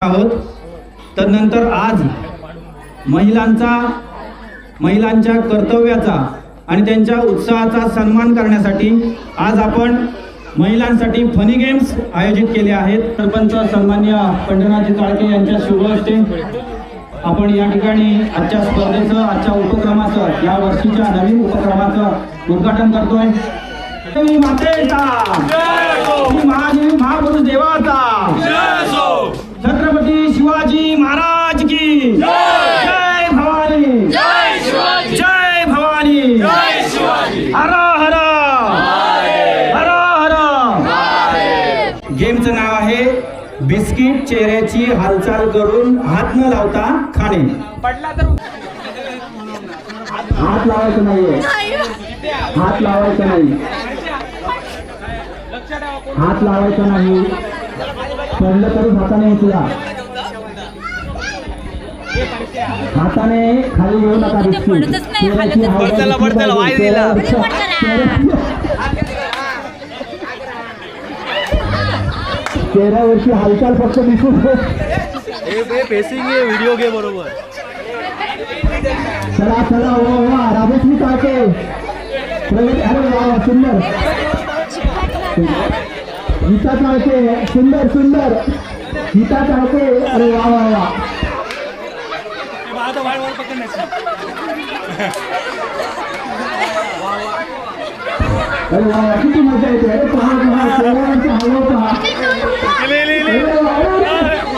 आहोत। तदनंतर आज महिलांच्या कर्तव्याचा आणि त्यांच्या उत्साहाचा सन्मान करण्यासाठी आज आपण महिलांसाठी फनी गेम्स आयोजित केले आहेत। सरपंच सन्माननीय पंढरनाथजी चाळके यांच्या शुभ हस्ते आपण या ठिकाणी आजच्या स्पर्धेचं, आजच्या उपक्रमाचं, या वर्षीच्या नवीन उपक्रमाचं उद्घाटन करतोय। मातेचा महादेवी महापुरुष देवाचा छत्रपती शिवाजी महाराज की जय भवानी, जय शिवाजी, जय भवानी, जय शिवाजी, हर हर हर हर। गेमचं नाव आहे बिस्किट। चेहऱ्याची हालचाल करून हात न लावता खाणे। हात लावायचं नाहीये, हात लावायचं नाही, हात लावायचा नाही। पडलं तरी हाताने उचला, हाताने खाली घेऊ नका। चेहऱ्यावरची हालचाल फक्त दिसून फेसिंग व्हिडिओ घे बरोबर। चला चला वा राजश्री चाळके, अरे वा सुंदर, गीता चाळके सुंदर सुंदर, गीता चाळके, अरे वा वा वा। अरे वा किती मजा येते। अरे पहा पहा चेहऱ्यावरची हालचाल पहा।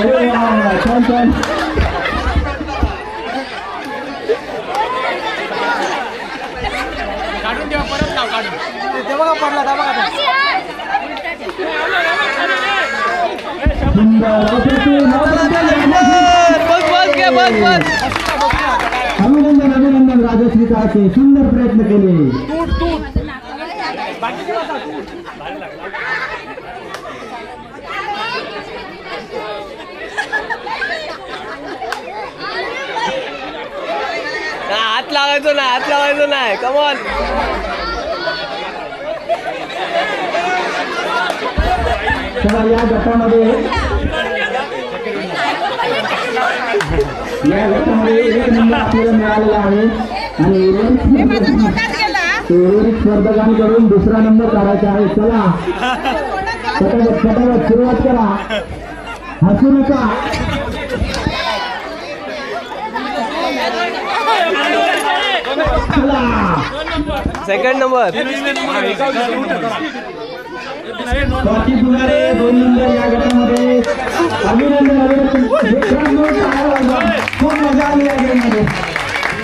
अरे वा छान छान। अभिनंदन अभिनंदन राजश्री चाळके, सुंदर प्रयत्न केले। हात लावायचो नाही, हात लावायचो नाही, कमॉन। चला या गटामध्ये एक नंबर आपल्याला मिळालेला आहे आणि उर्वरित स्पर्धकांकडून दुसरा नंबर काढायचा आहे। चला फटाफट सुरुवात करा, हसू नका। Second number Swati Phulare 2 number या गटामध्ये। अभिनंदन अभिनंदन, खूप मजा आली या गेममध्ये।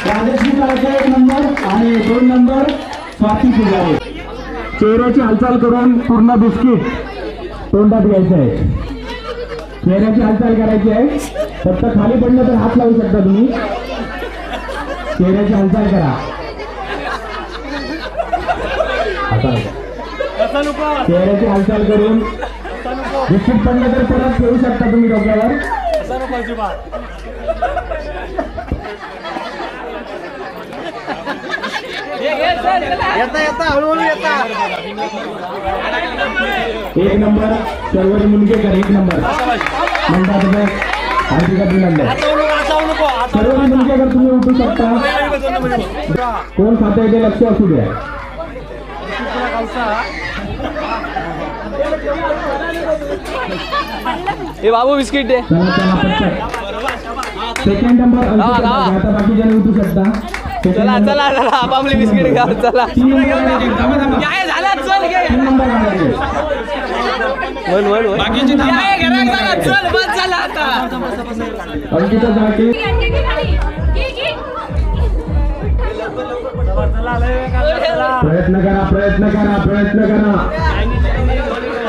राजश्री चाळके 1 नंबर आणि 2 नंबर स्वाती फुलारे। चेहऱ्याची हालचाल करून पूर्ण बिस्किट तोंडात घ्यायचं आहे। चेहऱ्याची हालचाल करायची आहे, फक्त खाली पडलं तर हात लावू शकता तुम्ही। चेहऱ्याची हालचाल करा, चेहऱ्याची हालचाल करून बिस्किट पडलं तर परत ठेवू शकता तुम्ही डोक्यावर। एक नंबर सर्व मुनगेकर, 1 नंबर म्हणतात सर्व मुनगेकर, तुम्ही उठू शकता। कोण खाते ते लक्ष असू द्या। हे बाबू बिस्किट दे। सेकंड नंबर आता बाकी जण उठू शकता। चला चला चला आपापली बिस्किट घ्या, चला काय झालं, चल घे वन बाकीची चल बस झाला आता। अंकिता चाळके प्रयत्न करा, प्रयत्न करा, प्रयत्न करा।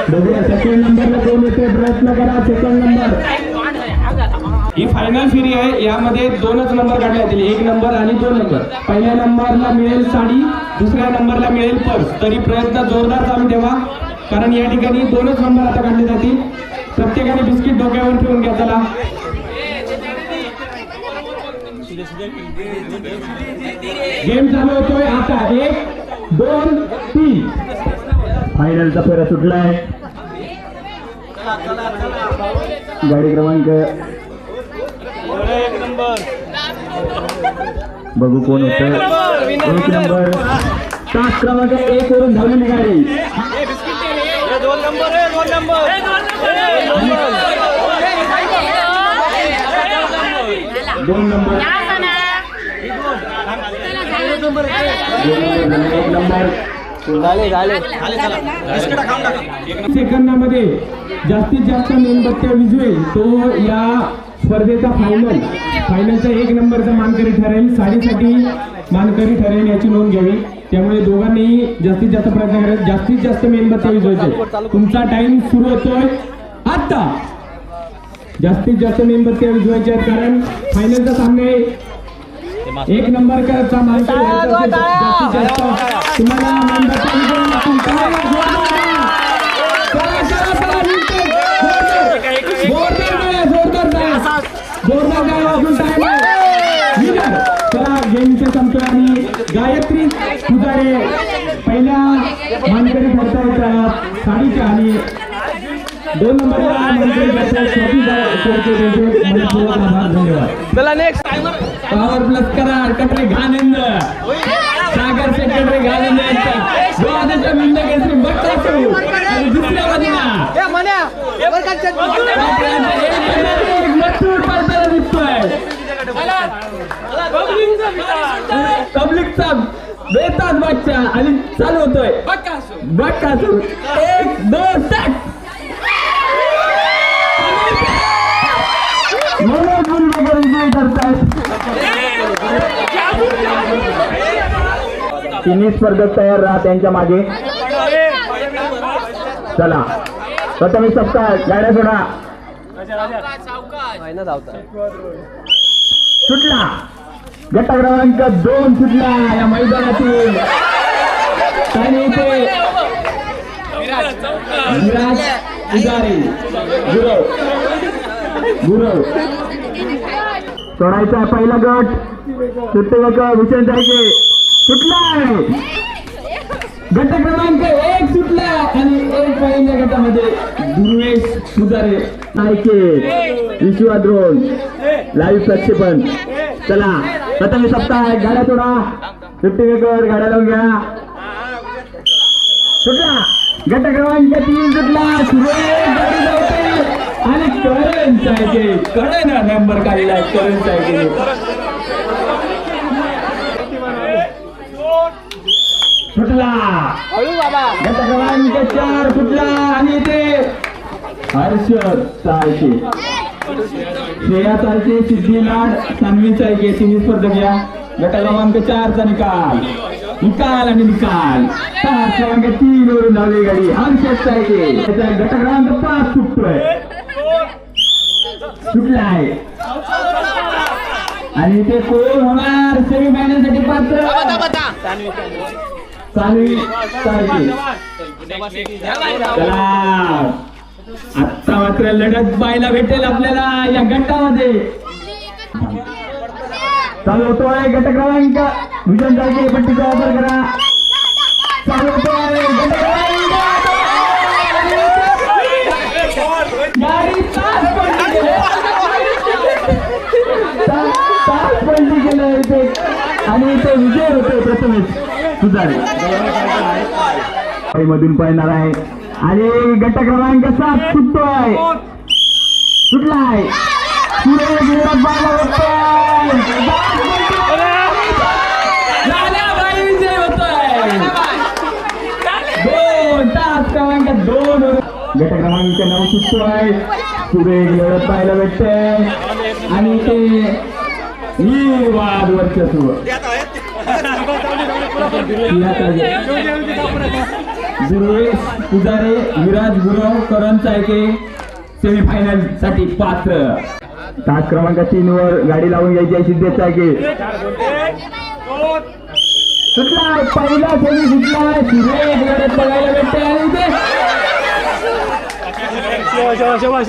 बघूया सेकंड नंबरला कोण येते, प्रयत्न करा। सेकंड नंबर ही फायनल फेरी आहे, यामध्ये 2च नंबर काढले जातील, 1 नंबर आणि 2 नंबर। पहिल्या नंबरला मिळेल साडी, दुसऱ्या नंबरला मिळेल पर्स। तरी प्रयत्न जोरदार चालू ठेवा, कारण या ठिकाणी 2च नंबर आता काढले जातील। प्रत्येकाने बिस्किट डोक्यावर ठेवून घ्या। चला गेम चालू होतोय आता। 1 2 3 फायनलचा फेरा सुटलाय। गाडी क्रमांक बघू कोण होतं. 1 नंबर तास क्रमांक 1 वरून धावलेली गाडी. 2 नंबर 2 नंबर 2 नंबर 1 नंबर. सेकंदामध्ये जास्तीत जास्त मेणबत्त्या विजयी तो या स्पर्धेचा फायनलचा 1 नंबरचा मानकरी ठरेल. साडीसाठी मानकरी ठरेल याची नोंद घ्यावी. त्यामुळे दोघांनीही जास्तीत जास्त प्रयत्न करायचे. जास्तीत जास्त मेणबत्त्या विजवायचे. तुमचा टाइम सुरू होतोय आता. जास्तीत जास्त मेणबत्त्या विजवायच्या आहेत कारण फायनलचा सामना आहे. 1 नंबरचा मानकरी जास्तीत जास्त तुम्हाला मेणबत्त्या गेमच्या संपल्याने गायत्री पुजारे पहिल्या मानकरी ठरतात साडीच्या आणि 2 नंबरला मानकरी धन्यवाद. चला नेक्स्ट पॉवर प्लस करा कटरे घाणेंद सागर सेक्रेटरी घाणेंद यांचा मिंद केसरी बट्टासू आणि दुसऱ्या बाजूला मजबूत पडताना दिसतोय पब्लिकचा बेताज बच्चा आणि चालू होतोय बक्कासूर 1 2 3 तिन्ही स्पर्धक तयार राहा त्यांच्या मागे. चला प्रथम सप्ताह गाड्या सोडा. सुटला गट क्रमांक 2 सुटला या मैदानातील आणि इथे विराज पुजारी गुरव सोडायचा पहिला गट. सुट्टे भूषण जायचे सुटलाय. गट क्रमांक 1 सुटला आणि 1 पहिल्या गटामध्ये गुरुवेश पुजारे नायके विश्वाद्रोण लाईव्ह प्रक्षेपण. चला प्रथम सप्ताह गाड्या सोडा. सुट्टी गाड्या लावून घ्या. सुटला गट क्रमांक 3 सुटला. गाडी लावते आणि करण सायके करण नंबर काढला. करण सायके सुटला गट क्रमांक 4 सुटला आणि ते हर्षद सायके श्रेया सायके सिद्धिनाथ सान्वी सायके तिन्ही स्पर्धक या. गट क्रमांक 4 चा निकाल आणि निकाल. तास क्रमांक 3 वरून धावली गाडी हर्षद सायके. गट क्रमांक 5 सुटतोय सुटलाय आणि ते कोण होणार सेमीफायनल साठी पात्र सान्वी सायके. चला आता मात्र लढत पाहायला भेटेल आपल्याला या गटामध्ये. चालू होतोय गट क्रमांक विजन सायके पट्टीचा वापर करा. चालू होतोय गट क्रमांक गाडी तास पलटी केलं इथे आणि इथे विजय होतोय प्रथमेश पुजारी मधून पळणार आहे आणि गट क्रमांक 7 सुटतोय सुटलाय. विजय होतोय 2 तास क्रमांक 2. गट क्रमांक 9 सुटतोय. सुरेख लढत पाहायला भेटते आणि ते निर्वाद वर्चस्व गुरुवेश पुजारे विराज गुरव करण सायके सेमीफायनल साठी पात्र. तास क्रमांक 3 वर गाडी लावून घ्यायची आहे सिद्धेश सायके. सुटलाय पहिला सेमी सुटलाय. सुरेख लढत बघायला भेटते आणि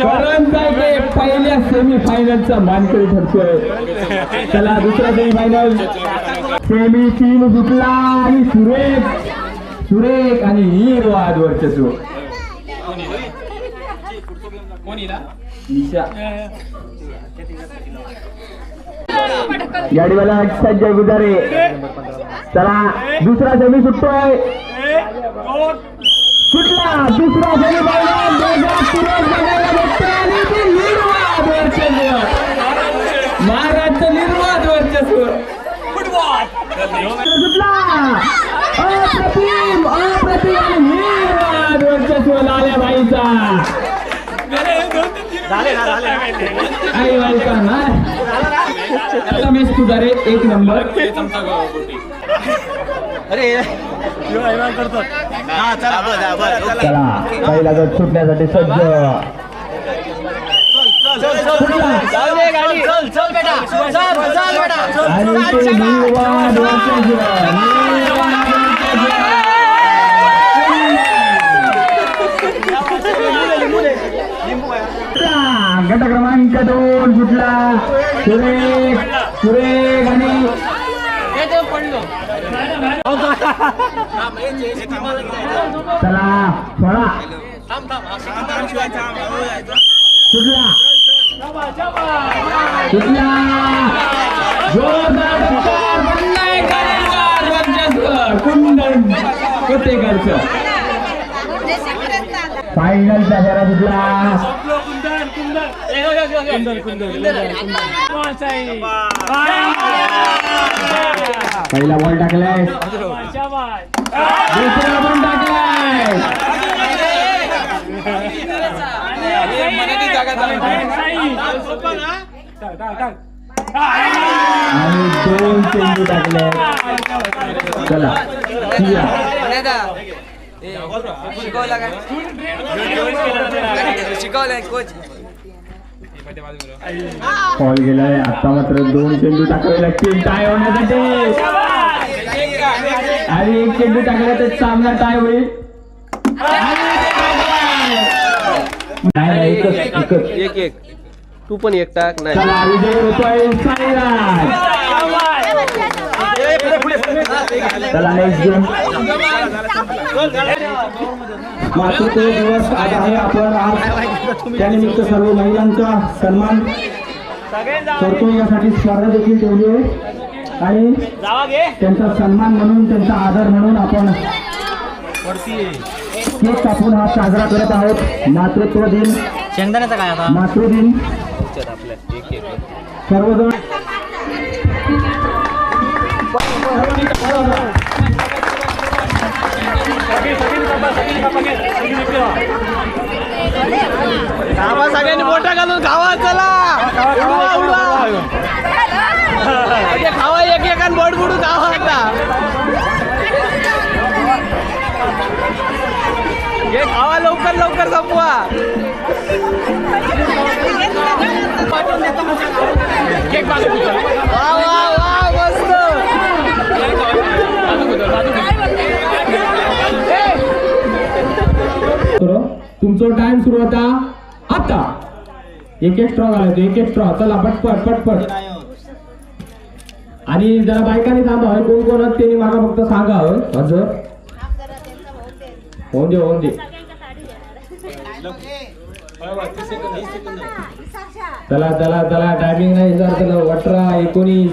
करण सायके पहिल्या सेमीफायनलचा मानकरी ठरतोय. चला दुसरा सेमीफायनल सेमी 3 सुटला आणि सुरेख आणि निर्वाद वर्चस्व गाडीवाला संजय गुजारे. चला दुसरा सेमी सुटतोय. सुटला दुसरा सेमी. महाराष्ट्र निर्वाद वर्चस्व. सुटला अप्रतिम निर्वाद वर्चस्व लाल्याबाईचा. रमेश पुजारे 1 नंबर. चला पहिला गट सुटण्यासाठी सज्ज. गट क्रमांक 2 सुटला. सुरेख आणि चला सोळा सुटला. जोरदार कुंदन कोतेकरचं फायनलचा फेरा सुटला. पहिला बॉल टाकलाय. दुसरा बॉल टाकलाय. आणि 2 चेंडू टाकले. चला शिकवलाय कोच. बॉल गेलाय. आता मात्र 2 चेंडू टाकावे लागतील टाय होण्यासाठी. आणि 1 चेंडू टाकला तर सामना टाय होईल. एक तू पण एक टाक. नाही चला विजय होतोय साईराज. चला नेक्स्ट गेम. मातृत्व दिवस आज आहे. आपण आज त्यानिमित्त सर्व महिलांचा सन्मान करतो. यासाठी स्पर्धा देखील ठेवली आहे आणि त्यांचा सन्मान म्हणून त्यांचा आदर म्हणून आपण केक कापून हा साजरा करत आहोत. मातृत्व दिन. शेंगदाण्याचा काय आता मातृदिन सर्वजण सगळ्यांनी मोठा घालून खावा. चला खावा. एक बोट बुडू खावा. आता हे खावा. लवकर संपवा. मस्त. तुमचा टाइम सुरू होता आता. एक स्ट्रॉ घालायचो. एक स्ट्रॉ. चला पटपट. आणि जरा बायकांनी थांबा. कोण कोण त्यांनी मागा फक्त सांगा. हजर होऊन दे. चला टायमिंग नाही. 18 19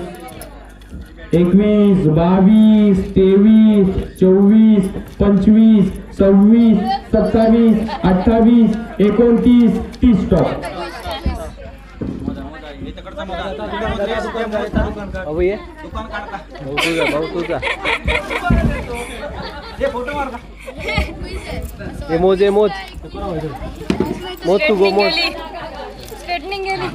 21 22 23 24 25 26 27 28 29 30 स्टॉप. मोज तू गो मोज. स्ट्रेटनिंग गेली.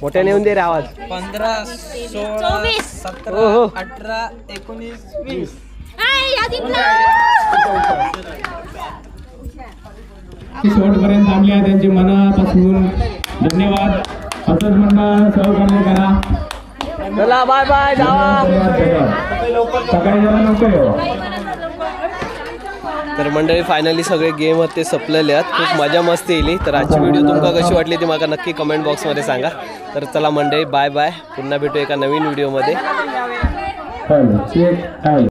मोठ्याने येऊन दे रे आवाज. 15 16 17 18 19 20. शेवटपर्यंत थांबले आहे. त्यांचे मनापासून धन्यवाद. असंच म्हणणं सहकार्य करा. चला बाय जावा. सकाळी जरा लवकर येऊ. तर मंडळी फायनली सगळे गेम ते संपलेले आहेत. खूप मजा मस्ती येईल. तर आजची व्हिडिओ तुमका कशी वाटली ती मला नक्की कमेंट बॉक्समध्ये सांगा. तर चला मंडळी बाय. पुन्हा भेटू एका नवीन व्हिडिओमध्ये. चेक